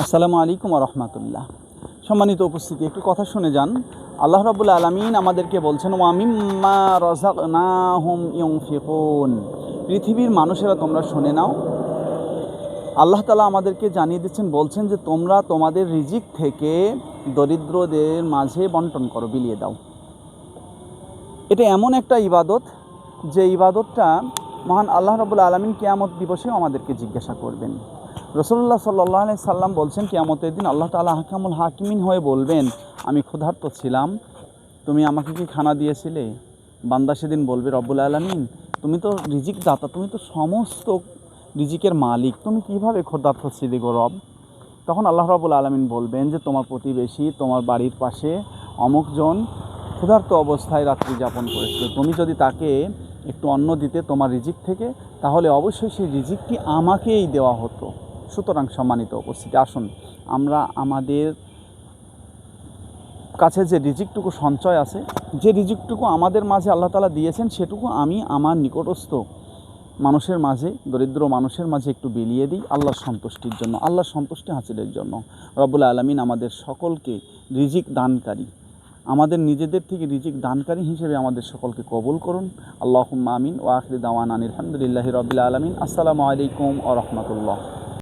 আসসালামু আলাইকুম ওয়া রাহমাতুল্লাহ। সম্মানিত উপস্থিতি, একটু কথা শুনে যান। আল্লাহ রাব্বুল আলামিন আমাদেরকে বলছেন, ওয়া মিম্মা রাযাকনাহুম ইউনফিকুন। পৃথিবীর মানুষেরা তোমরা শুনে নাও, আল্লাহ তাআলা আমাদেরকে জানিয়ে দিচ্ছেন, বলছেন যে তোমরা তোমাদের রিজিক থেকে দরিদ্রদের মাঝে বন্টন করো, বিলিয়ে দাও। এটা এমন একটা ইবাদত, যে ইবাদতটা মহান আল্লাহ রাব্বুল আলামিন কিয়ামত দিবসেও আমাদেরকে জিজ্ঞাসা করবেন। রাসূলুল্লাহ সাল্লাল্লাহু আলাইহি সাল্লাম বলছেন, কিয়ামতের দিন আল্লাহ তাআলা আহকামুল হাকিমিন হয়ে বলবেন, আমি ক্ষুধার্ত ছিলাম, তুমি আমাকে কি খানা দিয়েছিলে? বান্দা সেদিন বলবে, রব্বুল আলামিন, তুমি তো রিজিক দাতা, তুমি তো সমস্ত রিজিকের মালিক, তুমি কীভাবে ক্ষুধার্ত ছিলে গো রব? তখন আল্লাহ রাব্বুল আলামিন বলবেন যে তোমার প্রতিবেশী, তোমার বাড়ির পাশে অমুকজন ক্ষুধার্ত অবস্থায় রাত্রি যাপন করেছিল, তুমি যদি তাকে একটু অন্ন দিতে তোমার রিজিক থেকে, তাহলে অবশ্যই সেই রিজিকটি আমাকেই দেওয়া হতো। সুতরাং সম্মানিত উপস্থিতি, আসুন আমরা আমাদের কাছে যে রিজিকটুকু সঞ্চয় আছে, যে রিজিকটুকু আমাদের মাঝে আল্লাহ তাআলা দিয়েছেন, সেটুকু আমি আমার নিকটস্থ মানুষের মাঝে, দরিদ্র মানুষের মাঝে একটু বিলিয়ে দিই আল্লাহর সন্তুষ্টির জন্য, আল্লাহর সন্তুষ্টি হাসিলের জন্য। রব্বুল আলামিন আমাদের সকলকে রিজিক দানকারী, আমাদের নিজেদের থেকে রিজিক দানকারী হিসেবে আমাদের সকলকে কবুল করুন। আল্লাহুম্মা আমিন। ওয়া আখিরু দাওয়ানা আনিল হামদুলিল্লাহি রাব্বিল আলামিন। আসসালামু আলাইকুম ওয়া রাহমাতুল্লাহ।